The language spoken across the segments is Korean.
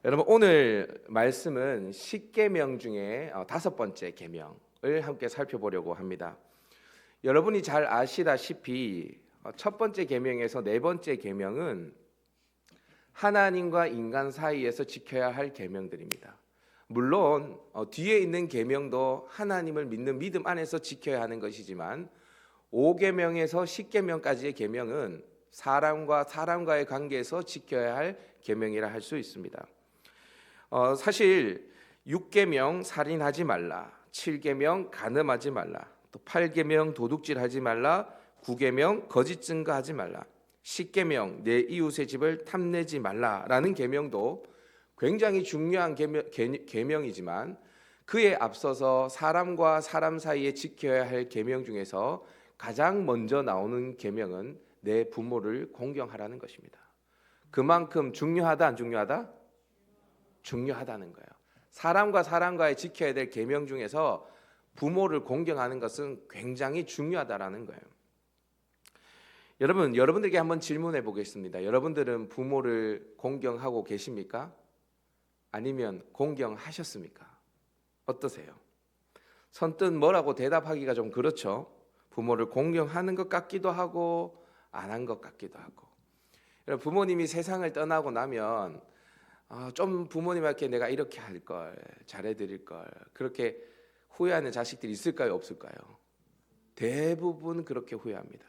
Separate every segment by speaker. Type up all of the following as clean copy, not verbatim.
Speaker 1: 여러분 오늘 말씀은 십계명 중에 5번째 계명을 함께 살펴보려고 합니다. 여러분이 잘 아시다시피 첫 번째 계명에서 네 번째 계명은 하나님과 인간 사이에서 지켜야 할 계명들입니다. 물론 뒤에 있는 계명도 하나님을 믿는 믿음 안에서 지켜야 하는 것이지만 5계명에서 10계명까지의 계명은 사람과 사람과의 관계에서 지켜야 할 계명이라 할 수 있습니다. 사실 6계명 살인하지 말라, 7계명 간음하지 말라, 또 8계명 도둑질하지 말라, 9계명 거짓 증거하지 말라, 10계명 내 이웃의 집을 탐내지 말라라는 계명도 굉장히 중요한 계명이지만 그에 앞서서 사람과 사람 사이에 지켜야 할 계명 중에서 가장 먼저 나오는 계명은 내 부모를 공경하라는 것입니다. 그만큼 중요하다 안 중요하다? 중요하다는 거예요. 사람과 사람과의 지켜야 될 계명 중에서 부모를 공경하는 것은 굉장히 중요하다라는 거예요. 여러분들에게 한번 질문해 보겠습니다. 여러분들은 부모를 공경하고 계십니까? 아니면 공경하셨습니까? 어떠세요? 선뜻 뭐라고 대답하기가 좀 그렇죠. 부모를 공경하는 것 같기도 하고 안 한 것 같기도 하고. 부모님이 세상을 떠나고 나면 좀 부모님께 내가 이렇게 할 걸, 잘해드릴 걸, 그렇게 후회하는 자식들이 있을까요, 없을까요? 대부분 그렇게 후회합니다.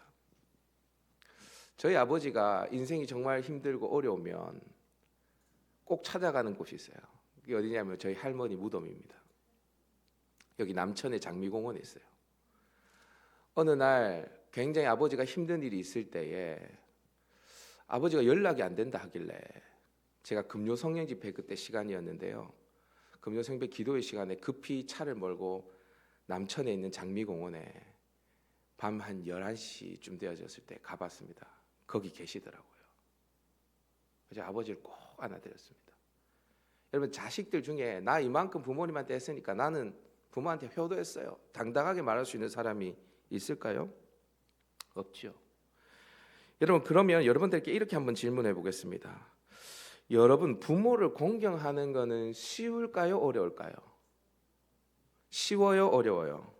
Speaker 1: 저희 아버지가 인생이 정말 힘들고 어려우면 꼭 찾아가는 곳이 있어요. 그게 어디냐면 저희 할머니 무덤입니다. 여기 남천의 장미공원에 있어요. 어느 날 굉장히 아버지가 힘든 일이 있을 때에 아버지가 연락이 안 된다 하길래 제가 금요 성령 집회 그때 시간이었는데요. 금요 성령 기도의 시간에 급히 차를 몰고 남천에 있는 장미공원에 밤 한 11시쯤 되어졌을 때 가봤습니다. 거기 계시더라고요. 그래서 아버지를 꼭 안아드렸습니다. 여러분 자식들 중에 나 이만큼 부모님한테 했으니까 나는 부모한테 효도했어요, 당당하게 말할 수 있는 사람이 있을까요? 없죠. 여러분 그러면 여러분들께 이렇게 한번 질문해 보겠습니다. 여러분 부모를 공경하는 것은 쉬울까요? 어려울까요? 쉬워요? 어려워요?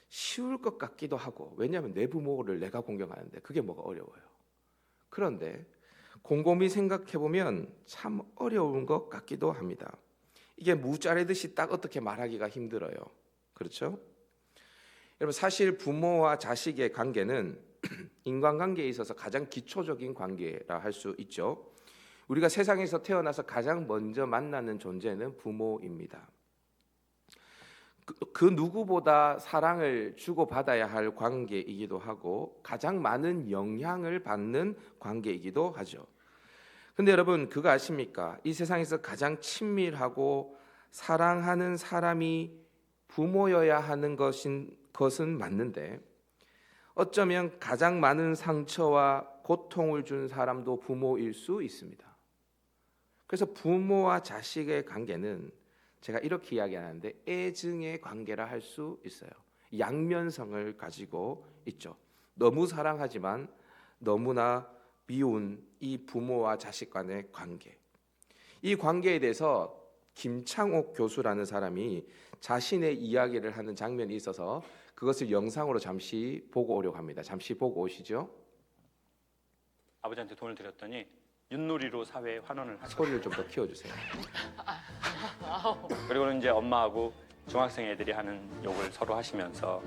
Speaker 1: 쉬울 것 같기도 하고, 왜냐하면 내 부모를 내가 공경하는데 그게 뭐가 어려워요. 그런데 곰곰이 생각해 보면 참 어려운 것 같기도 합니다. 이게 무자르듯이 딱 어떻게 말하기가 힘들어요. 그렇죠? 여러분 사실 부모와 자식의 관계는 인간관계에 있어서 가장 기초적인 관계라 할 수 있죠. 우리가 세상에서 태어나서 가장 먼저 만나는 존재는 부모입니다. 그 누구보다 사랑을 주고받아야 할 관계이기도 하고 가장 많은 영향을 받는 관계이기도 하죠. 근데 여러분 그거 아십니까? 이 세상에서 가장 친밀하고 사랑하는 사람이 부모여야 하는 것은 맞는데 어쩌면 가장 많은 상처와 고통을 준 사람도 부모일 수 있습니다. 그래서 부모와 자식의 관계는 제가 이렇게 이야기하는데 애증의 관계라 할 수 있어요. 양면성을 가지고 있죠. 너무 사랑하지만 너무나 미운 이 부모와 자식 간의 관계. 이 관계에 대해서 김창옥 교수라는 사람이 자신의 이야기를 하는 장면이 있어서 그것을 영상으로 잠시 보고 오려고 합니다. 잠시 보고 오시죠.
Speaker 2: 아버지한테 돈을 드렸더니 윷놀이로 사회에 환원을 하셨어요.
Speaker 1: 소리를 좀 더 키워주세요.
Speaker 2: 그리고는 이제 엄마하고 중학생 애들이 하는 욕을 서로 하시면서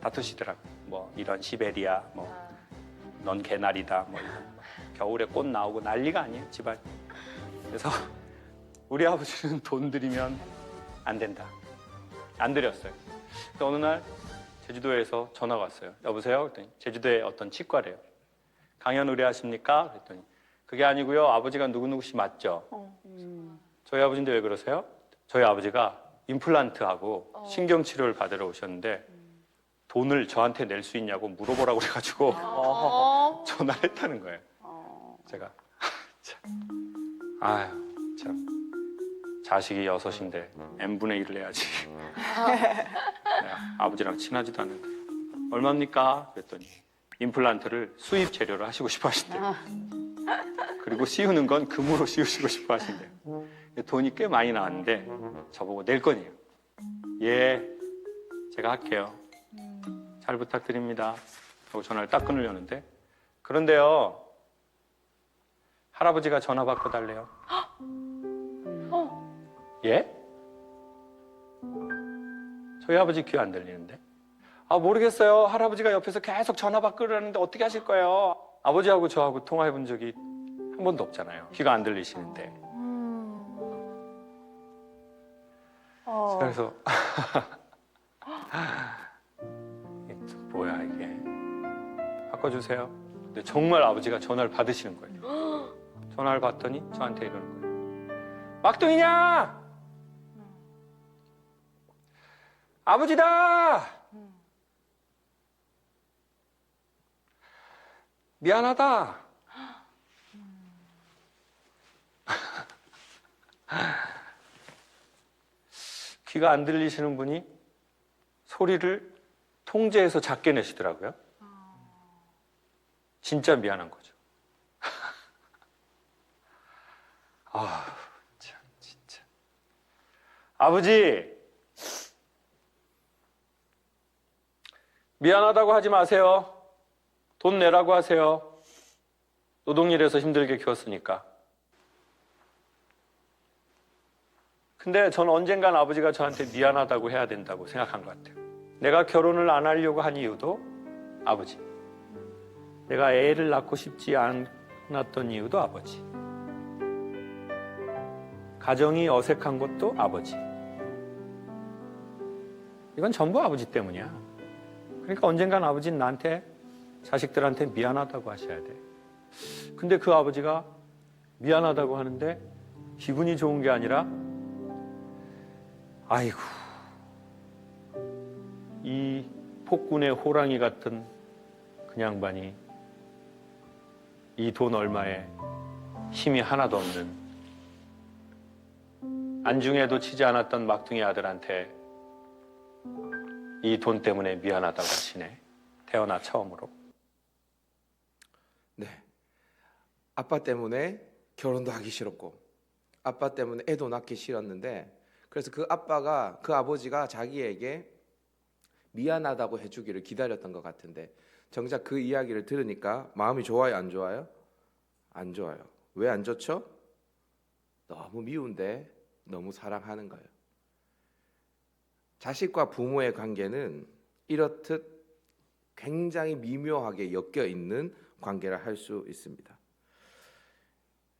Speaker 2: 다투시더라고요. 뭐 이런 시베리아, 뭐 넌 개나리다, 뭐 이런 겨울에 꽃 나오고 난리가 아니에요, 집안. 그래서 우리 아버지는 돈 드리면 안 된다. 안 드렸어요. 그래서 어느 날 제주도에서 전화가 왔어요. 여보세요? 그랬더니 제주도에 어떤 치과래요. 강연 의뢰하십니까? 그랬더니 그게 아니고요. 아버지가 누구누구씨 맞죠? 저희 아버지인데 왜 그러세요? 저희 아버지가 임플란트하고 신경치료를 받으러 오셨는데 돈을 저한테 낼 수 있냐고 물어보라고 그래가지고 전화를 했다는 거예요. 제가 참, 아유 참 자식이 6인데 n분의 1을 해야지. 아버지랑 친하지도 않은데 얼마입니까? 그랬더니 임플란트를 수입 재료로 하시고 싶어 하신대요. 그리고 씌우는 건 금으로 씌우시고 싶어 하신대요. 돈이 꽤 많이 나왔는데 저보고 낼 거니요. 예, 제가 할게요. 잘 부탁드립니다. 하고 전화를 딱 끊으려는데, 그런데요, 할아버지가 전화 받고 달래요. 예? 저희 아버지 귀 안 들리는데? 아, 모르겠어요. 할아버지가 옆에서 계속 전화 받고 그러는데 어떻게 하실 거예요? 아버지하고 저하고 통화해 본 적이 한 번도 없잖아요. 귀가 안 들리시는데. 그래서 이게 또 뭐야 이게. 바꿔주세요. 근데 정말 아버지가 전화를 받으시는 거예요. 전화를 받더니 저한테 이러는 거예요. 막둥이냐? 아버지다! 미안하다. 귀가 안 들리시는 분이 소리를 통제해서 작게 내시더라고요. 진짜 미안한 거죠. 아, 참 진짜. 아버지, 미안하다고 하지 마세요. 돈 내라고 하세요. 노동일해서 힘들게 키웠으니까. 근데 전 언젠간 아버지가 저한테 미안하다고 해야 된다고 생각한 것 같아요. 내가 결혼을 안 하려고 한 이유도 아버지. 내가 애를 낳고 싶지 않았던 이유도 아버지. 가정이 어색한 것도 아버지. 이건 전부 아버지 때문이야. 그러니까 언젠간 아버지는 나한테, 자식들한테 미안하다고 하셔야 돼. 근데 그 아버지가 미안하다고 하는데 기분이 좋은 게 아니라, 아이고, 이 폭군의 호랑이 같은 그 양반이 이 돈 얼마에 힘이 하나도 없는, 안중에도 치지 않았던 막둥이 아들한테 이 돈 때문에 미안하다고 하시네. 태어나 처음으로.
Speaker 1: 네. 아빠 때문에 결혼도 하기 싫었고, 아빠 때문에 애도 낳기 싫었는데, 그래서 그 아빠가, 그 아버지가 자기에게 미안하다고 해주기를 기다렸던 것 같은데, 정작 그 이야기를 들으니까 마음이 좋아요, 안 좋아요? 안 좋아요. 왜 안 좋죠? 너무 미운데 너무 사랑하는 거예요. 자식과 부모의 관계는 이렇듯 굉장히 미묘하게 엮여 있는 관계라 할 수 있습니다.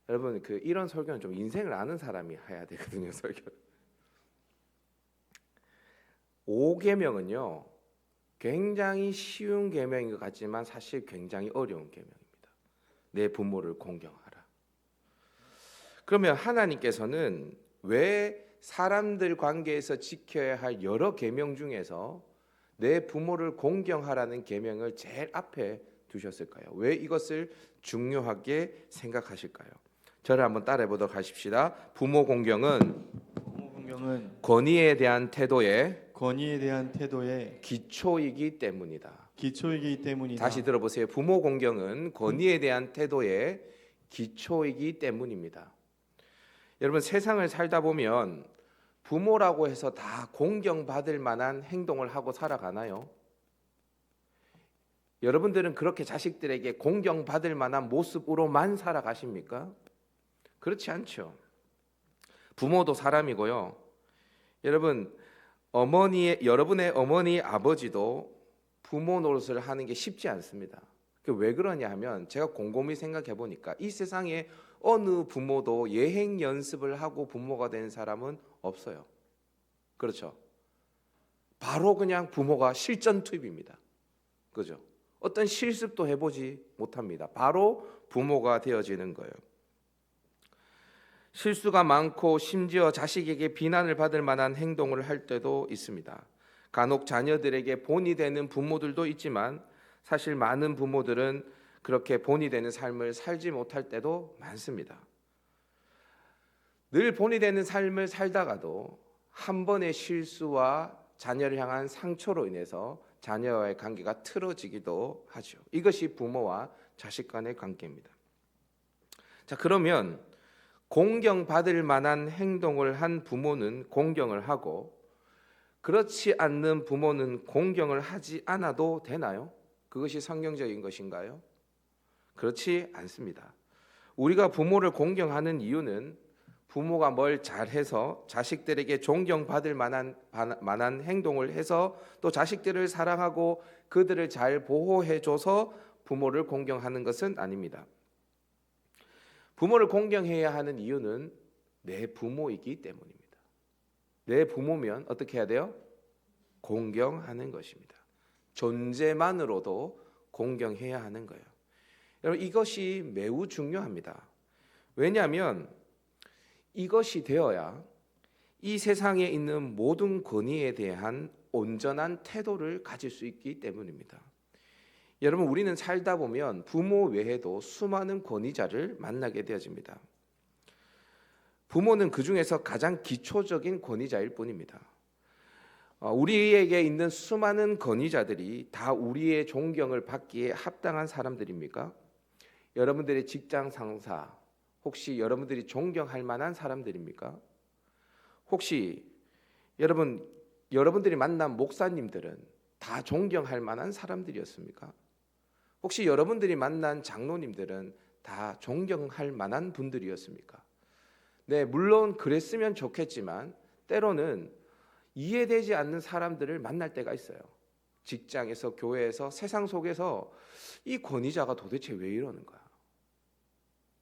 Speaker 1: 여러분, 이런 설교는 좀 인생을 아는 사람이 해야 되거든요, 설교. 5계명은요, 굉장히 쉬운 계명인 것 같지만 사실 굉장히 어려운 계명입니다. 내 부모를 공경하라. 그러면 하나님께서는 왜 사람들 관계에서 지켜야 할 여러 계명 중에서 내 부모를 공경하라는 계명을 제일 앞에 두셨을까요? 왜 이것을 중요하게 생각하실까요? 저를 한번 따라해 보도록 하십시다. 부모 공경은 권위에 대한 태도의 기초이기 때문이다. 다시 들어보세요. 부모 공경은 권위에 대한 태도의 기초이기 때문입니다. 여러분, 세상을 살다 보면 부모라고 해서 다 공경받을 만한 행동을 하고 살아가나요? 여러분들은 그렇게 자식들에게 공경받을 만한 모습으로만 살아가십니까? 그렇지 않죠. 부모도 사람이고요. 여러분의 어머니, 아버지도 부모 노릇을 하는 게 쉽지 않습니다. 왜 그러냐 하면 제가 곰곰이 생각해 보니까 이 세상에 어느 부모도 예행 연습을 하고 부모가 된 사람은 없어요. 그렇죠? 바로 그냥 부모가 실전 투입입니다. 그죠? 어떤 실습도 해보지 못합니다. 바로 부모가 되어지는 거예요. 실수가 많고 심지어 자식에게 비난을 받을 만한 행동을 할 때도 있습니다. 간혹 자녀들에게 본이 되는 부모들도 있지만 사실 많은 부모들은 그렇게 본이 되는 삶을 살지 못할 때도 많습니다. 늘 본이 되는 삶을 살다가도 한 번의 실수와 자녀를 향한 상처로 인해서 자녀와의 관계가 틀어지기도 하죠. 이것이 부모와 자식 간의 관계입니다. 자, 그러면 공경받을 만한 행동을 한 부모는 공경을 하고 그렇지 않는 부모는 공경을 하지 않아도 되나요? 그것이 성경적인 것인가요? 그렇지 않습니다. 우리가 부모를 공경하는 이유는 부모가 뭘 잘해서 자식들에게 존경받을 만한 행동을 해서 또 자식들을 사랑하고 그들을 잘 보호해줘서 부모를 공경하는 것은 아닙니다. 부모를 공경해야 하는 이유는 내 부모이기 때문입니다. 내 부모면 어떻게 해야 돼요? 공경하는 것입니다. 존재만으로도 공경해야 하는 거예요. 여러분, 이것이 매우 중요합니다. 왜냐하면 이것이 되어야 이 세상에 있는 모든 권위에 대한 온전한 태도를 가질 수 있기 때문입니다. 여러분, 우리는 살다 보면 부모 외에도 수많은 권위자를 만나게 되어집니다. 부모는 그 중에서 가장 기초적인 권위자일 뿐입니다. 우리에게 있는 수많은 권위자들이 다 우리의 존경을 받기에 합당한 사람들입니까? 여러분들의 직장 상사, 혹시 여러분들이 존경할 만한 사람들입니까? 혹시 여러분들이 만난 목사님들은 다 존경할 만한 사람들이었습니까? 혹시 여러분들이 만난 장로님들은 다 존경할 만한 분들이었습니까? 네, 물론 그랬으면 좋겠지만 때로는 이해되지 않는 사람들을 만날 때가 있어요. 직장에서, 교회에서, 세상 속에서 이 권위자가 도대체 왜 이러는 거야?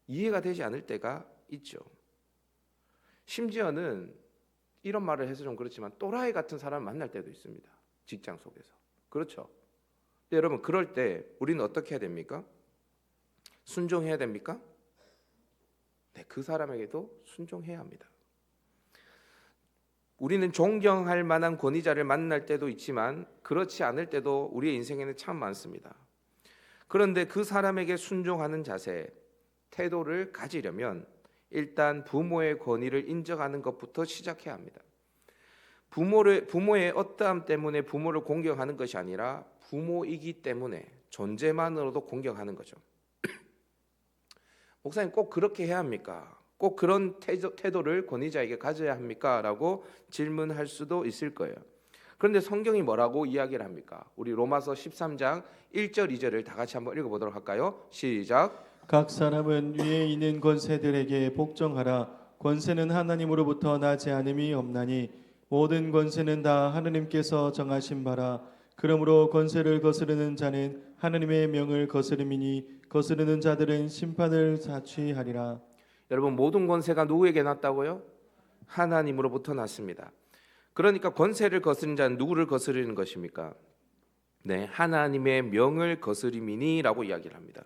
Speaker 1: 이해가 되지 않을 때가 있죠. 심지어는 이런 말을 해서 좀 그렇지만 또라이 같은 사람을 만날 때도 있습니다. 직장 속에서. 그렇죠? 근데 여러분, 그럴 때 우리는 어떻게 해야 됩니까? 순종해야 됩니까? 네, 그 사람에게도 순종해야 합니다. 우리는 존경할 만한 권위자를 만날 때도 있지만 그렇지 않을 때도 우리의 인생에는 참 많습니다. 그런데 그 사람에게 순종하는 자세, 태도를 가지려면 일단 부모의 권위를 인정하는 것부터 시작해야 합니다. 부모의 어떠함 때문에 부모를 공경하는 것이 아니라 부모이기 때문에 존재만으로도 공경하는 거죠. 목사님, 꼭 그렇게 해야 합니까? 꼭 그런 태도를 권위자에게 가져야 합니까? 라고 질문할 수도 있을 거예요. 그런데 성경이 뭐라고 이야기를 합니까? 우리 로마서 13장 1절 2절을 다 같이 한번 읽어보도록 할까요? 시작.
Speaker 3: 각 사람은 위에 있는 권세들에게 복종하라. 권세는 하나님으로부터 나지 않음이 없나니 모든 권세는 다 하나님께서 정하신 바라. 그러므로 권세를 거스르는 자는 하나님의 명을 거스름이니 거스르는 자들은 심판을 자취하리라.
Speaker 1: 여러분, 모든 권세가 누구에게 났다고요? 하나님으로부터 났습니다. 그러니까 권세를 거스르는 자는 누구를 거스르는 것입니까? 네, 하나님의 명을 거스림이니라고 이야기를 합니다.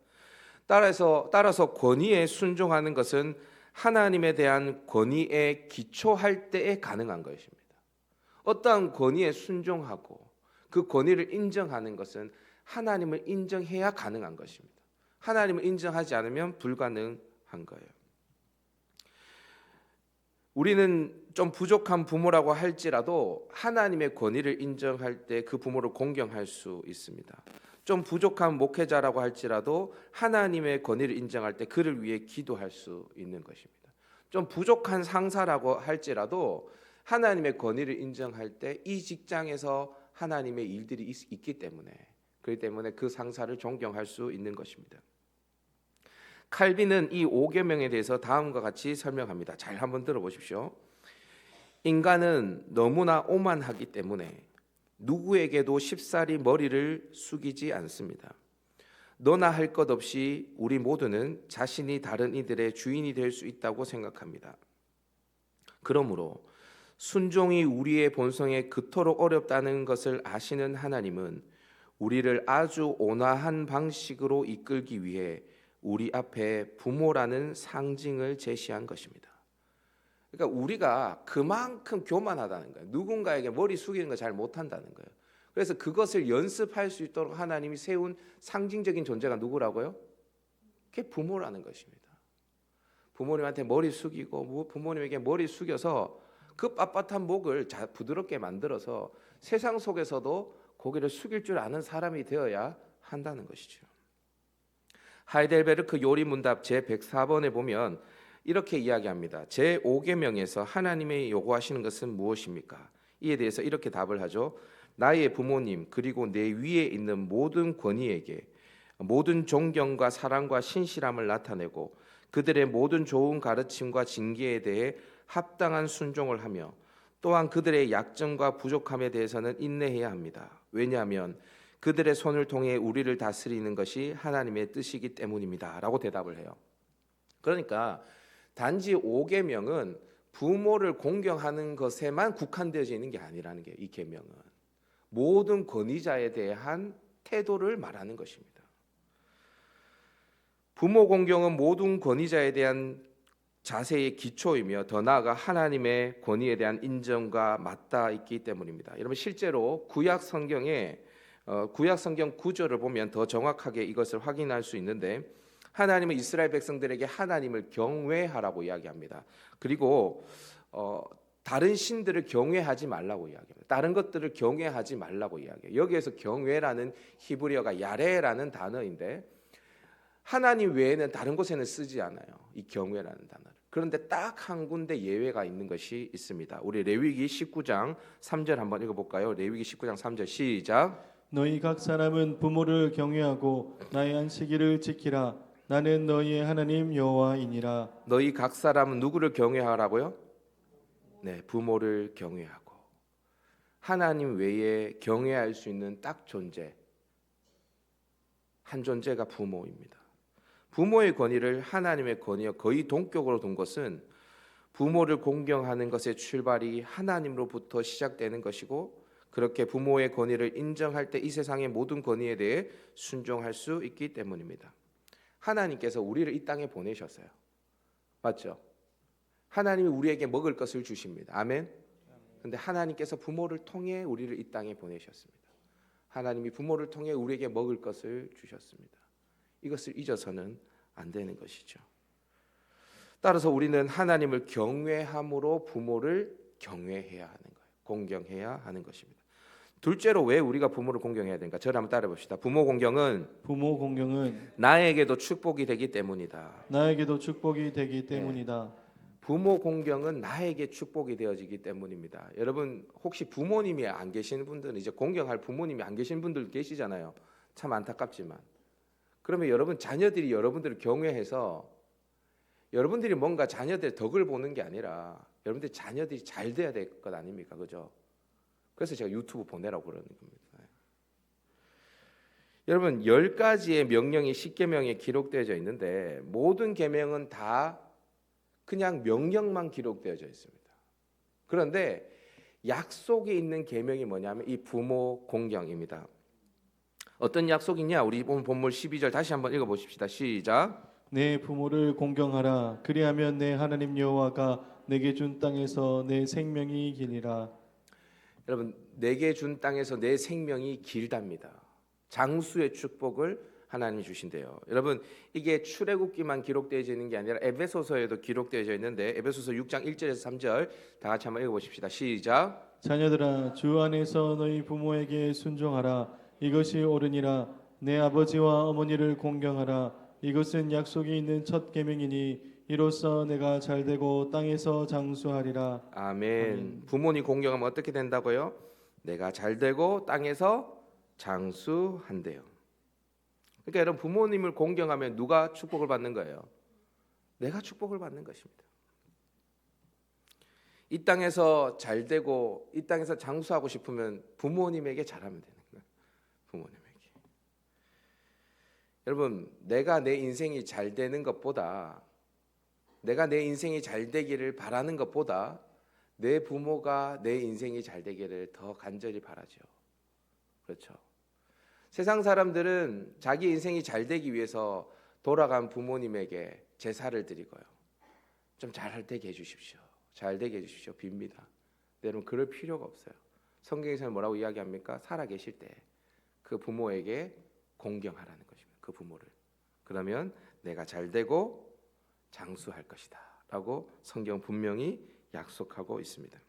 Speaker 1: 따라서 권위에 순종하는 것은 하나님에 대한 권위에 기초할 때에 가능한 것입니다. 어떠한 권위에 순종하고 그 권위를 인정하는 것은 하나님을 인정해야 가능한 것입니다. 하나님을 인정하지 않으면 불가능한 거예요. 우리는 좀 부족한 부모라고 할지라도 하나님의 권위를 인정할 때 그 부모를 공경할 수 있습니다. 좀 부족한 목회자라고 할지라도 하나님의 권위를 인정할 때 그를 위해 기도할 수 있는 것입니다. 좀 부족한 상사라고 할지라도 하나님의 권위를 인정할 때 이 직장에서 하나님의 일들이 있기 때문에 그렇기 때문에 그 상사를 존경할 수 있는 것입니다. 칼빈은 이 5계명에 대해서 다음과 같이 설명합니다. 잘 한번 들어보십시오. 인간은 너무나 오만하기 때문에 누구에게도 쉽사리 머리를 숙이지 않습니다. 너나 할 것 없이 우리 모두는 자신이 다른 이들의 주인이 될 수 있다고 생각합니다. 그러므로 순종이 우리의 본성에 그토록 어렵다는 것을 아시는 하나님은 우리를 아주 온화한 방식으로 이끌기 위해 우리 앞에 부모라는 상징을 제시한 것입니다. 그러니까 우리가 그만큼 교만하다는 거예요. 누군가에게 머리 숙이는 거 잘 못한다는 거예요. 그래서 그것을 연습할 수 있도록 하나님이 세운 상징적인 존재가 누구라고요? 그게 부모라는 것입니다. 부모님한테 머리 숙이고 부모님에게 머리 숙여서 그 빳빳한 목을 부드럽게 만들어서 세상 속에서도 고개를 숙일 줄 아는 사람이 되어야 한다는 것이죠. 하이델베르크 요리문답 제104번에 보면 이렇게 이야기합니다. 제5계명에서 하나님이 요구하시는 것은 무엇입니까? 이에 대해서 이렇게 답을 하죠. 나의 부모님 그리고 내 위에 있는 모든 권위에게 모든 존경과 사랑과 신실함을 나타내고 그들의 모든 좋은 가르침과 징계에 대해 합당한 순종을 하며 또한 그들의 약점과 부족함에 대해서는 인내해야 합니다. 왜냐하면 그들의 손을 통해 우리를 다스리는 것이 하나님의 뜻이기 때문입니다. 라고 대답을 해요. 그러니까 단지 5계명은 부모를 공경하는 것에만 국한되어져 있는 게 아니라는 게 이 계명은 모든 권위자에 대한 태도를 말하는 것입니다. 부모 공경은 모든 권위자에 대한 자세의 기초이며 더 나아가 하나님의 권위에 대한 인정과 맞닿아 있기 때문입니다. 여러분 실제로 구약 성경 구절을 보면 더 정확하게 이것을 확인할 수 있는데 하나님은 이스라엘 백성들에게 하나님을 경외하라고 이야기합니다. 그리고 다른 신들을 경외하지 말라고 이야기합니다. 다른 것들을 경외하지 말라고 이야기해요. 여기에서 경외라는 히브리어가 야레라는 단어인데 하나님 외에는 다른 곳에는 쓰지 않아요. 이 경외라는 단어를. 그런데 딱 한 군데 예외가 있는 것이 있습니다. 우리 레위기 19장 3절 한번 읽어볼까요? 레위기 19장 3절 시작.
Speaker 3: 너희 각 사람은 부모를 경외하고 나의 안식일을 지키라. 나는 너희의 하나님 여호와이니라.
Speaker 1: 너희 각 사람은 누구를 경외하라고요? 네, 부모를 경외하고 하나님 외에 경외할 수 있는 딱 존재 한 존재가 부모입니다. 부모의 권위를 하나님의 권위와 거의 동격으로 둔 것은 부모를 공경하는 것의 출발이 하나님으로부터 시작되는 것이고 그렇게 부모의 권위를 인정할 때 이 세상의 모든 권위에 대해 순종할 수 있기 때문입니다. 하나님께서 우리를 이 땅에 보내셨어요. 맞죠? 하나님이 우리에게 먹을 것을 주십니다. 아멘. 그런데 하나님께서 부모를 통해 우리를 이 땅에 보내셨습니다. 하나님이 부모를 통해 우리에게 먹을 것을 주셨습니다. 이것을 잊어서는 안 되는 것이죠. 따라서 우리는 하나님을 경외함으로 부모를 경외해야 하는 거예요. 공경해야 하는 것입니다. 둘째로 왜 우리가 부모를 공경해야 되는가? 저를 한번 따라 봅시다. 부모 공경은 나에게도 축복이 되기 때문이다.
Speaker 3: 나에게도 축복이 되기 때문이다.
Speaker 1: 부모 공경은 나에게 축복이 되어지기 때문입니다. 여러분 혹시 부모님이 안 계시는 분들은 이제 공경할 부모님이 안 계신 분들 계시잖아요. 참 안타깝지만 그러면 여러분 자녀들이 여러분들을 경외해서 여러분들이 뭔가 자녀들의 덕을 보는 게 아니라 여러분들 자녀들이 잘 돼야 될 것 아닙니까? 그죠? 그래서 제가 유튜브 보내라고 그러는 겁니다. 여러분 10가지의 명령이 10계명에 기록되어져 있는데 모든 계명은 다 그냥 명령만 기록되어져 있습니다. 그런데 약속이 있는 계명이 뭐냐면 이 부모 공경입니다. 어떤 약속이냐? 우리 본문 12절 다시 한번 읽어보십시다. 시작.
Speaker 3: 내 부모를 공경하라. 그리하면 내 하나님 여호와가 내게 준 땅에서 내 생명이 기리라.
Speaker 1: 여러분 내게 준 땅에서 내 생명이 길답니다. 장수의 축복을 하나님이 주신대요. 여러분 이게 출애굽기만 기록되어져 있는 게 아니라 에베소서에도 기록되어져 있는데 에베소서 6장 1절에서 3절 다 같이 한번 읽어보십시다. 시작.
Speaker 3: 자녀들아 주 안에서 너희 부모에게 순종하라. 이것이 옳으니라. 내 아버지와 어머니를 공경하라. 이것은 약속이 있는 첫 계명이니 이로써 내가 잘되고 땅에서 장수하리라.
Speaker 1: 아멘. 부모님 공경하면 어떻게 된다고요? 내가 잘되고 땅에서 장수한대요. 그러니까 여러분 부모님을 공경하면 누가 축복을 받는 거예요? 내가 축복을 받는 것입니다. 이 땅에서 잘되고 이 땅에서 장수하고 싶으면 부모님에게 잘하면 되는 거예요. 부모님에게. 여러분 내가 내 인생이 잘 되는 것보다 내가 내 인생이 잘 되기를 바라는 것보다 내 부모가 내 인생이 잘 되기를 더 간절히 바라죠. 그렇죠. 세상 사람들은 자기 인생이 잘 되기 위해서 돌아간 부모님에게 제사를 드리고요. 좀 잘 되게 해주십시오. 잘 되게 해주십시오. 빕니다. 여러분 그럴 필요가 없어요. 성경에서는 뭐라고 이야기합니까? 살아계실 때 그 부모에게 공경하라는 것입니다. 그 부모를. 그러면 내가 잘 되고 장수할 것이다 라고 성경 분명히 약속하고 있습니다.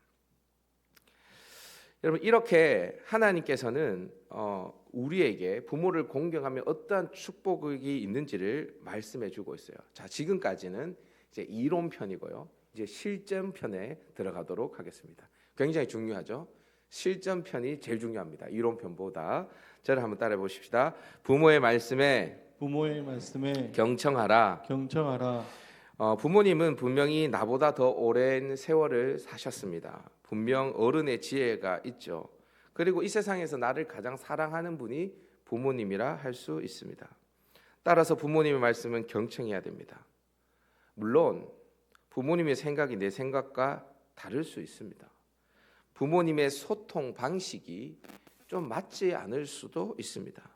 Speaker 1: 여러분 이렇게 하나님께서는 우리에게 부모를 공경하면 어떠한 축복이 있는지를 말씀해 주고 있어요. 자, 지금까지는 이제 이론편이고요. 이제 실전편에 들어가도록 하겠습니다. 굉장히 중요하죠. 실전편이 제일 중요합니다. 이론편보다. 저를 한번 따라해 보십시다. 부모의 말씀에 경청하라. 부모님은 분명히 나보다 더 오랜 세월을 사셨습니다. 분명 어른의 지혜가 있죠. 그리고 이 세상에서 나를 가장 사랑하는 분이 부모님이라 할 수 있습니다. 따라서 부모님의 말씀은 경청해야 됩니다. 물론 부모님의 생각이 내 생각과 다를 수 있습니다. 부모님의 소통 방식이 좀 맞지 않을 수도 있습니다.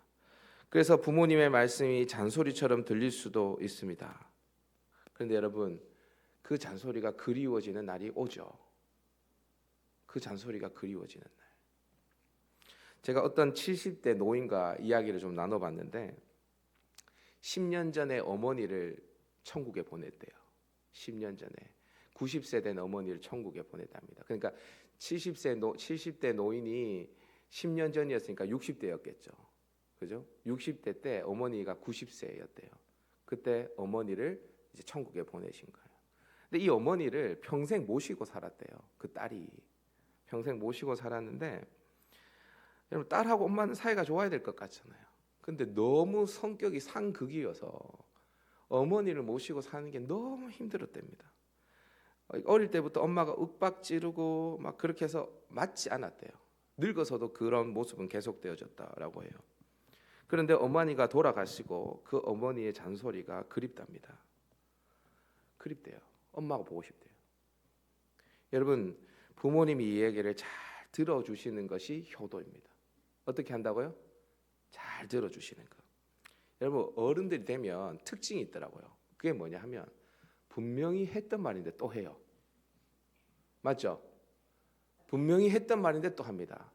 Speaker 1: 그래서 부모님의 말씀이 잔소리처럼 들릴 수도 있습니다. 그런데 여러분, 그 잔소리가 그리워지는 날이 오죠. 그 잔소리가 그리워지는 날. 제가 어떤 70대 노인과 이야기를 좀 나눠봤는데 10년 전에 어머니를 천국에 보냈대요. 10년 전에 90세 된 어머니를 천국에 보냈답니다. 그러니까 70대 노인이 10년 전이었으니까 60대였겠죠. 그죠? 60대 때 어머니가 90세였대요. 그때 어머니를 이제 천국에 보내신 거예요. 근데 이 어머니를 평생 모시고 살았대요. 그 딸이 평생 모시고 살았는데, 여러분 딸하고 엄마는 사이가 좋아야 될 것 같잖아요. 근데 너무 성격이 상극이어서 어머니를 모시고 사는 게 너무 힘들었답니다. 어릴 때부터 엄마가 윽박 지르고 막 그렇게 해서 맞지 않았대요. 늙어서도 그런 모습은 계속되어졌다라고 해요. 그런데 어머니가 돌아가시고 그 어머니의 잔소리가 그립답니다. 그립대요. 엄마가 보고 싶대요. 여러분, 부모님이 이 얘기를 잘 들어주시는 것이 효도입니다. 어떻게 한다고요? 잘 들어주시는 거. 여러분, 어른들이 되면 특징이 있더라고요. 그게 뭐냐 하면 분명히 했던 말인데 또 해요. 맞죠? 분명히 했던 말인데 또 합니다.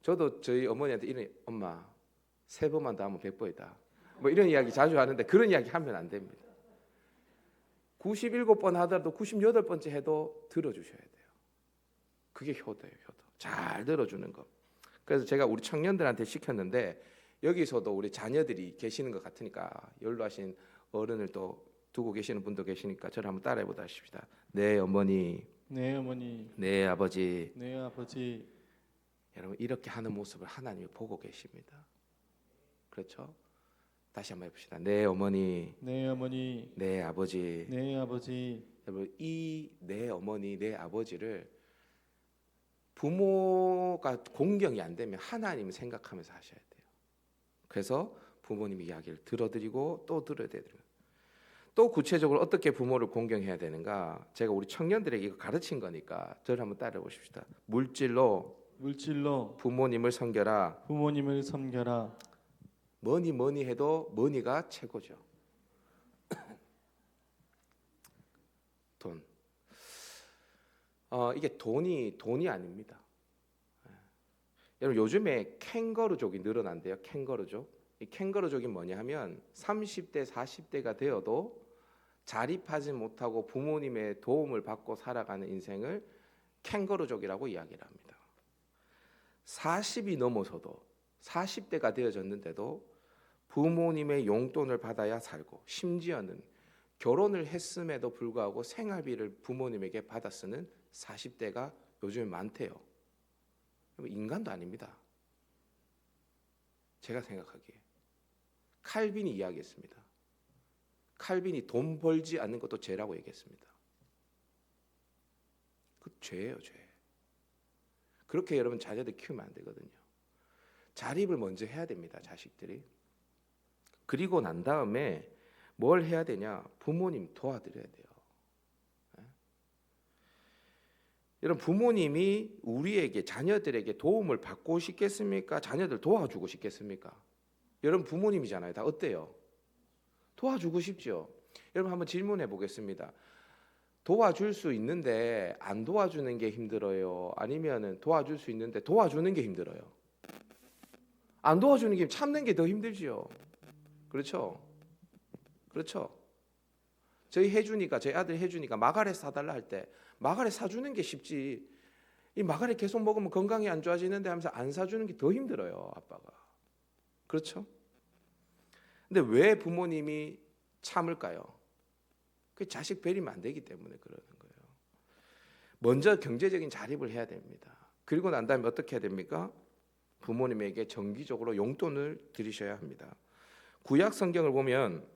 Speaker 1: 저도 저희 어머니한테 이런, 엄마 3번만 더 하면 100번이다. 뭐 이런 이야기 자주 하는데 그런 이야기 하면 안 됩니다. 97번 하더라도 98번째 해도 들어주셔야 돼요. 그게 효도예요, 효도. 잘 들어주는 거. 그래서 제가 우리 청년들한테 시켰는데 여기서도 우리 자녀들이 계시는 것 같으니까 연로하신 어른을 또 두고 계시는 분도 계시니까 저를 한번 따라해 보십시다. 네 어머니, 네 아버지. 여러분 이렇게 하는 모습을 하나님이 보고 계십니다. 그렇죠? 다시 한번 해봅시다. 네 어머니, 네 아버지. 여러분 이 네 어머니, 네 아버지를 부모가 공경이 안 되면 하나님 생각하면서 하셔야 돼요. 그래서 부모님 이야기를 들어드리고 또 들어야 돼요. 또 구체적으로 어떻게 부모를 공경해야 되는가? 제가 우리 청년들에게 이거 가르친 거니까 저를 한번 따라해 보십시다. 물질로 부모님을 섬겨라. 뭐니 해도 머니가 최고죠. 돈. 이게 돈이 아닙니다. 여러분 요즘에 캥거루족이 늘어난대요. 캥거루족. 이 캥거루족이 뭐냐 하면 30대, 40대가 되어도 자립하지 못하고 부모님의 도움을 받고 살아가는 인생을 캥거루족이라고 이야기를 합니다. 40이 넘어서도 40대가 되어졌는데도 부모님의 용돈을 받아야 살고 심지어는 결혼을 했음에도 불구하고 생활비를 부모님에게 받아 쓰는 40대가 요즘에 많대요. 인간도 아닙니다. 제가 생각하기에 칼빈이 이야기했습니다. 칼빈이 돈 벌지 않는 것도 죄라고 얘기했습니다. 그 죄예요, 죄. 그렇게 여러분 자녀들 키우면 안 되거든요. 자립을 먼저 해야 됩니다, 자식들이. 그리고 난 다음에 뭘 해야 되냐? 부모님 도와드려야 돼요. 여러분 부모님이 우리에게 자녀들에게 도움을 받고 싶겠습니까? 자녀들 도와주고 싶겠습니까? 여러분 부모님이잖아요. 다 어때요? 도와주고 싶죠. 여러분 한번 질문해 보겠습니다. 도와줄 수 있는데 안 도와주는 게 힘들어요? 아니면은 도와줄 수 있는데 도와주는 게 힘들어요? 안 도와주는 게 참는 게 더 힘들지요. 그렇죠? 그렇죠? 저희 아들 혜준이가 마가렛 사달라 할 때 마가렛 사주는 게 쉽지 이 마가리 계속 먹으면 건강이 안 좋아지는데 하면서 안 사주는 게 더 힘들어요, 아빠가. 그렇죠? 근데 왜 부모님이 참을까요? 그 자식 배리면 안 되기 때문에 그러는 거예요. 먼저 경제적인 자립을 해야 됩니다. 그리고 난 다음에 어떻게 해야 됩니까? 부모님에게 정기적으로 용돈을 드리셔야 합니다. 구약 성경을 보면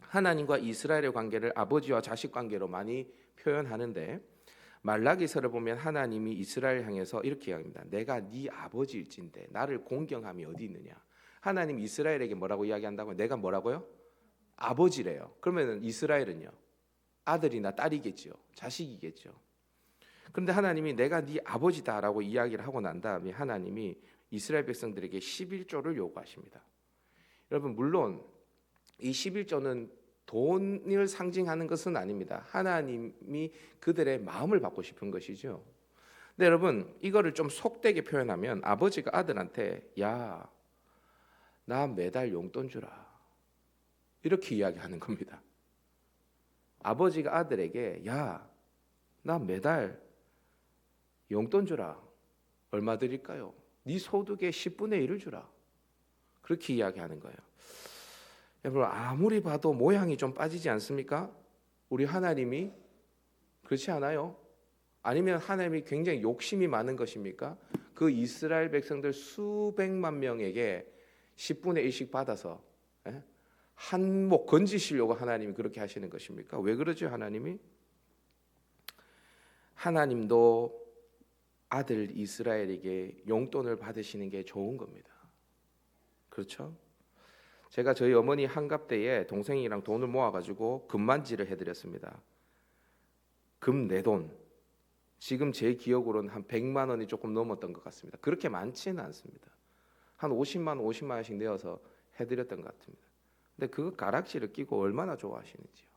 Speaker 1: 하나님과 이스라엘의 관계를 아버지와 자식 관계로 많이 표현하는데 말라기서를 보면 하나님이 이스라엘 향해서 이렇게 이야기합니다. 내가 네 아버지일진데 나를 공경함이 어디 있느냐. 하나님이 이스라엘에게 뭐라고 이야기한다고요? 내가 뭐라고요? 아버지래요. 그러면 이스라엘은요? 아들이나 딸이겠죠. 자식이겠죠. 그런데 하나님이 내가 네 아버지다라고 이야기를 하고 난 다음에 하나님이 이스라엘 백성들에게 11조를 요구하십니다. 여러분 물론 이 11조는 돈을 상징하는 것은 아닙니다. 하나님이 그들의 마음을 받고 싶은 것이죠. 근데 여러분 이거를 좀 속되게 표현하면 아버지가 아들한테 야, 나 매달 용돈 주라 이렇게 이야기하는 겁니다. 아버지가 아들에게 야, 나 매달 용돈 주라. 얼마 드릴까요? 네 소득의 10분의 1을 주라. 그렇게 이야기하는 거예요. 여러분 아무리 봐도 모양이 좀 빠지지 않습니까? 우리 하나님이 그렇지 않아요? 아니면 하나님이 굉장히 욕심이 많은 것입니까? 그 이스라엘 백성들 수백만 명에게 10분의 1씩 받아서 한몫 건지시려고 하나님이 그렇게 하시는 것입니까? 왜 그러죠 하나님이? 하나님도 아들 이스라엘에게 용돈을 받으시는 게 좋은 겁니다. 그렇죠? 제가 저희 어머니 한갑 때에 동생이랑 돈을 모아가지고 금만지를 해드렸습니다. 금 내 돈. 지금 제 기억으로는 한 100만 원이 조금 넘었던 것 같습니다. 그렇게 많지는 않습니다. 한 50만 원씩 내어서 해드렸던 것 같습니다. 근데 그 가락지를 끼고 얼마나 좋아하시는지요.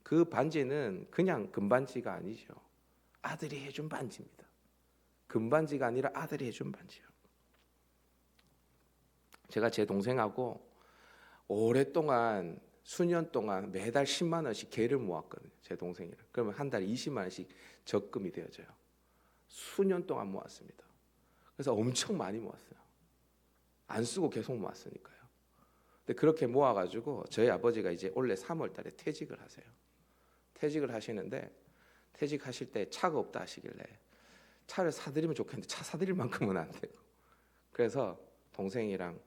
Speaker 1: 그 반지는 그냥 금반지가 아니죠. 아들이 해준 반지입니다. 금반지가 아니라 아들이 해준 반지요. 제가 제 동생하고 오랫동안 수년 동안 매달 10만 원씩 개를 모았거든요. 제 동생이랑. 그러면 한 달에 20만 원씩 적금이 되어져요. 수년 동안 모았습니다. 그래서 엄청 많이 모았어요. 안 쓰고 계속 모았으니까요. 근데 그렇게 모아가지고 저희 아버지가 이제 올해 3월 달에 퇴직을 하세요. 퇴직을 하시는데 퇴직하실 때 차가 없다 하시길래 차를 사드리면 좋겠는데 차 사드릴 만큼은 안 되고 그래서 동생이랑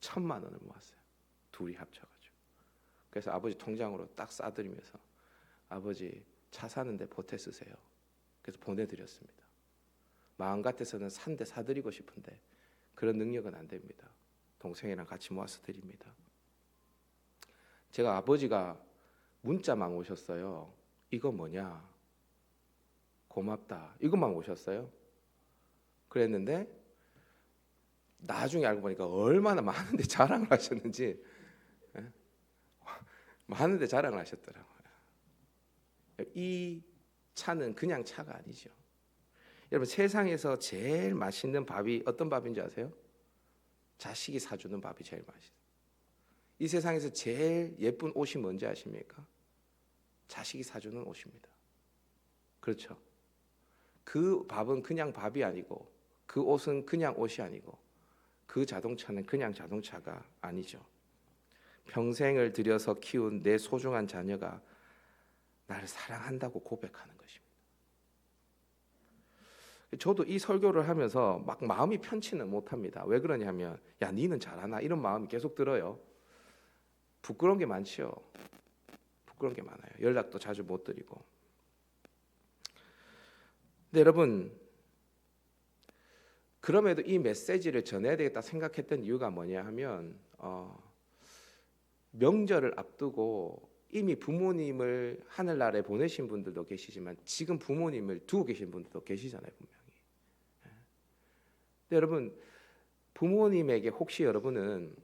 Speaker 1: 1,000만 원을 모았어요. 둘이 합쳐가지고. 그래서 아버지 통장으로 딱 싸드리면서 아버지 차 사는데 보태 쓰세요. 그래서 보내드렸습니다. 마음 같아서는 산 대 사드리고 싶은데 그런 능력은 안 됩니다. 동생이랑 같이 모아서 드립니다. 제가 아버지가 문자만 오셨어요. 이거 뭐냐? 고맙다. 이것만 오셨어요. 그랬는데 나중에 알고 보니까 얼마나 많은데 자랑을 하셨는지 많은데 자랑을 하셨더라고요. 이 차는 그냥 차가 아니죠. 여러분 세상에서 제일 맛있는 밥이 어떤 밥인지 아세요? 자식이 사주는 밥이 제일 맛있어요. 이 세상에서 제일 예쁜 옷이 뭔지 아십니까? 자식이 사주는 옷입니다. 그렇죠? 그 밥은 그냥 밥이 아니고 그 옷은 그냥 옷이 아니고 그 자동차는 그냥 자동차가 아니죠. 평생을 들여서 키운 내 소중한 자녀가 나를 사랑한다고 고백하는 것입니다. 저도 이 설교를 하면서 막 마음이 편치는 못합니다. 왜 그러냐면 야 니는 잘하나 이런 마음이 계속 들어요. 부끄러운 게 많지요. 부끄러운 게 많아요. 연락도 자주 못 드리고. 근데 여러분 그럼에도 이 메시지를 전해야 되겠다 생각했던 이유가 뭐냐 하면 명절을 앞두고 이미 부모님을 하늘나라에 보내신 분들도 계시지만 지금 부모님을 두고 계신 분들도 계시잖아요 분명히. 근데 여러분 부모님에게 혹시 여러분은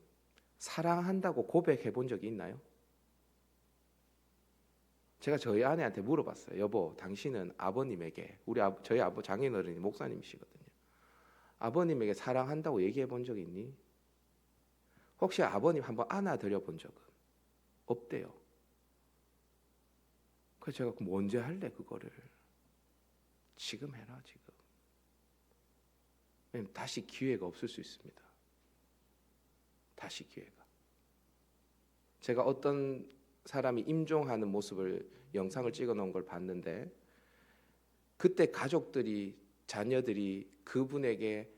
Speaker 1: 사랑한다고 고백해 본 적이 있나요? 제가 저희 아내한테 물어봤어요. 여보, 당신은 아버님에게 저희 장인어른이 목사님이시거든요. 아버님에게 사랑한다고 얘기해 본 적 있니? 혹시 아버님 한번 안아드려 본 적은 없대요. 그래서 제가 그럼 언제 할래 그거를? 지금 해라 지금. 왜냐면 다시 기회가 없을 수 있습니다. 다시 기회가. 제가 어떤 사람이 임종하는 모습을 영상을 찍어 놓은 걸 봤는데 그때 가족들이 자녀들이 그분에게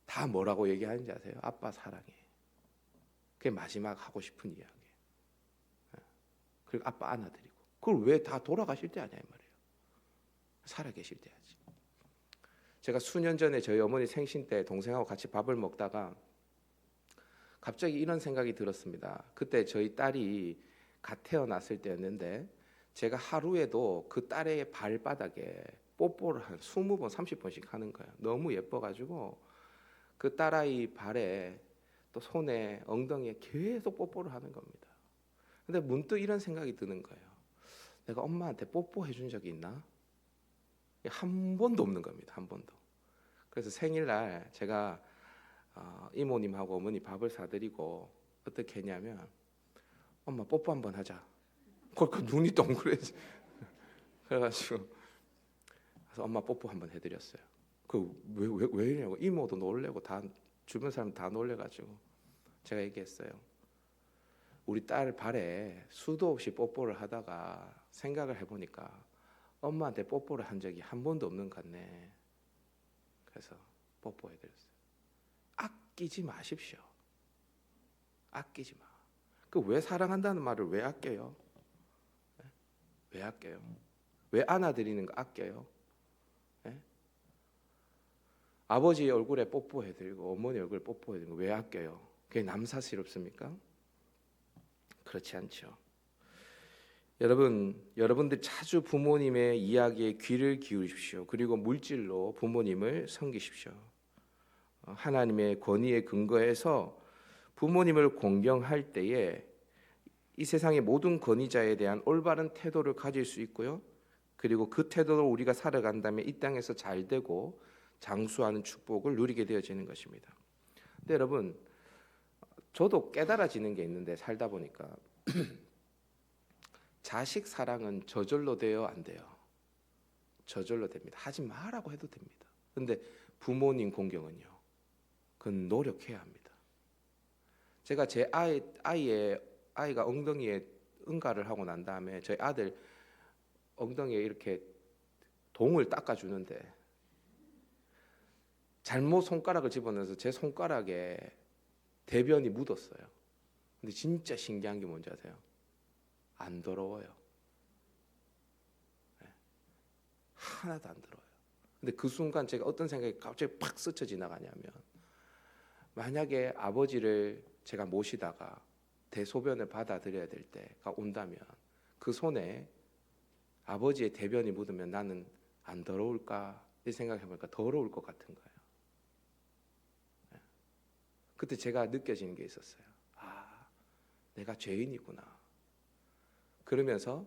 Speaker 1: 다 뭐라고 얘기하는지 아세요? 아빠 사랑해. 그게 마지막 하고 싶은 이야기예요. 그리고 아빠 안아드리고. 그걸 왜 다 돌아가실 때 하냐 이 말이에요. 살아계실 때 하지. 제가 수년 전에 저희 어머니 생신 때 동생하고 같이 밥을 먹다가 갑자기 이런 생각이 들었습니다. 그때 저희 딸이 갓 태어났을 때였는데 제가 하루에도 그 딸의 발바닥에 뽀뽀를 한 20번, 30번씩 하는 거예요. 너무 예뻐가지고 그 딸아이 발에 또 손에 엉덩이에 계속 뽀뽀를 하는 겁니다. 근데 문득 이런 생각이 드는 거예요. 내가 엄마한테 뽀뽀해 준 적이 있나? 한 번도 없는 겁니다. 한 번도. 그래서 생일날 제가 이모님하고 어머니 밥을 사드리고 어떻게 했냐면 엄마 뽀뽀 한번 하자. 그 눈이 동그래지. 그래가지고 그래서 엄마 뽀뽀 한번 해드렸어요. 왜 이러냐고 이모도 놀래고 다 주변 사람 다 놀래가지고 제가 얘기했어요. 우리 딸 발에 수도 없이 뽀뽀를 하다가 생각을 해보니까 엄마한테 뽀뽀를 한 적이 한 번도 없는 것 같네. 그래서 뽀뽀해드렸어요. 아끼지 마십시오. 아끼지 마. 그 왜 사랑한다는 말을 왜 아껴요? 왜 아껴요? 왜 안아드리는 거 아껴요? 아버지 얼굴에 뽀뽀해드리고 어머니 얼굴에 뽀뽀해드리고 왜 아껴요? 그게 남사스럽습니까? 그렇지 않죠. 여러분들 자주 부모님의 이야기에 귀를 기울이십시오. 그리고 물질로 부모님을 섬기십시오. 하나님의 권위에 근거해서 부모님을 공경할 때에 이 세상의 모든 권위자에 대한 올바른 태도를 가질 수 있고요. 그리고 그 태도로 우리가 살아간다면 이 땅에서 잘 되고 장수하는 축복을 누리게 되어지는 것입니다. 근데 여러분, 저도 깨달아지는 게 있는데 살다 보니까 자식 사랑은 저절로 돼요, 안 돼요? 저절로 됩니다. 하지 마라고 해도 됩니다. 근데 부모님 공경은요, 그건 노력해야 합니다. 제가 제 아이가 엉덩이에 응가를 하고 난 다음에 저희 아들 엉덩이에 이렇게 동을 닦아주는데 잘못 손가락을 집어넣어서 제 손가락에 대변이 묻었어요. 근데 진짜 신기한 게 뭔지 아세요? 안 더러워요. 하나도 안 더러워요. 근데 그 순간 제가 어떤 생각이 갑자기 팍 스쳐 지나가냐면 만약에 아버지를 제가 모시다가 대소변을 받아들여야 될 때가 온다면 그 손에 아버지의 대변이 묻으면 나는 안 더러울까? 이 생각해보니까 더러울 것 같은 거예요. 그때 제가 느껴지는 게 있었어요. 아, 내가 죄인이구나. 그러면서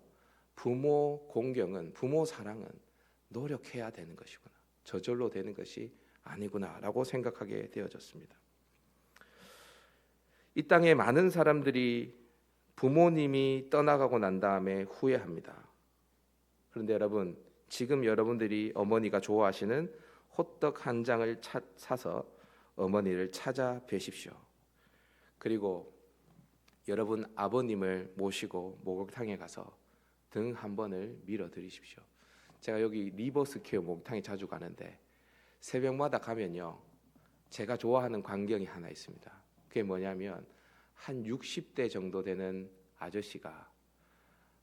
Speaker 1: 부모 공경은, 부모 사랑은 노력해야 되는 것이구나. 저절로 되는 것이 아니구나라고 생각하게 되어졌습니다. 이 땅에 많은 사람들이 부모님이 떠나가고 난 다음에 후회합니다. 그런데 여러분, 지금 여러분들이 어머니가 좋아하시는 호떡 한 장을 사서 어머니를 찾아뵈십시오. 그리고 여러분 아버님을 모시고 목욕탕에 가서 등 한 번을 밀어드리십시오. 제가 여기 리버스퀘어 목욕탕에 자주 가는데 새벽마다 가면요, 제가 좋아하는 광경이 하나 있습니다. 그게 뭐냐면 한 60대 정도 되는 아저씨가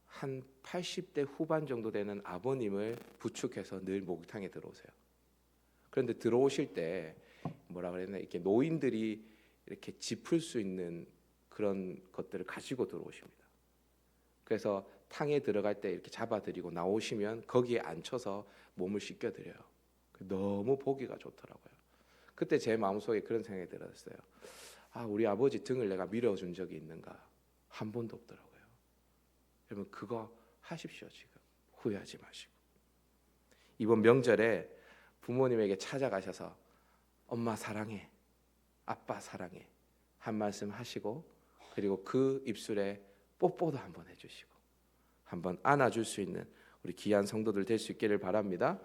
Speaker 1: 한 80대 후반 정도 되는 아버님을 부축해서 늘 목욕탕에 들어오세요. 그런데 들어오실 때 뭐라 그랬나, 이렇게 노인들이 이렇게 짚을 수 있는 그런 것들을 가지고 들어오십니다. 그래서 탕에 들어갈 때 이렇게 잡아드리고 나오시면 거기에 앉혀서 몸을 씻겨드려요. 너무 보기가 좋더라고요. 그때 제 마음속에 그런 생각이 들었어요. 아, 우리 아버지 등을 내가 밀어준 적이 있는가? 한 번도 없더라고요. 여러분, 그거 하십시오. 지금 후회하지 마시고. 이번 명절에 부모님에게 찾아가셔서 엄마 사랑해, 아빠 사랑해 한 말씀 하시고, 그리고 그 입술에 뽀뽀도 한번 해주시고 한번 안아줄 수 있는 우리 귀한 성도들 될 수 있기를 바랍니다.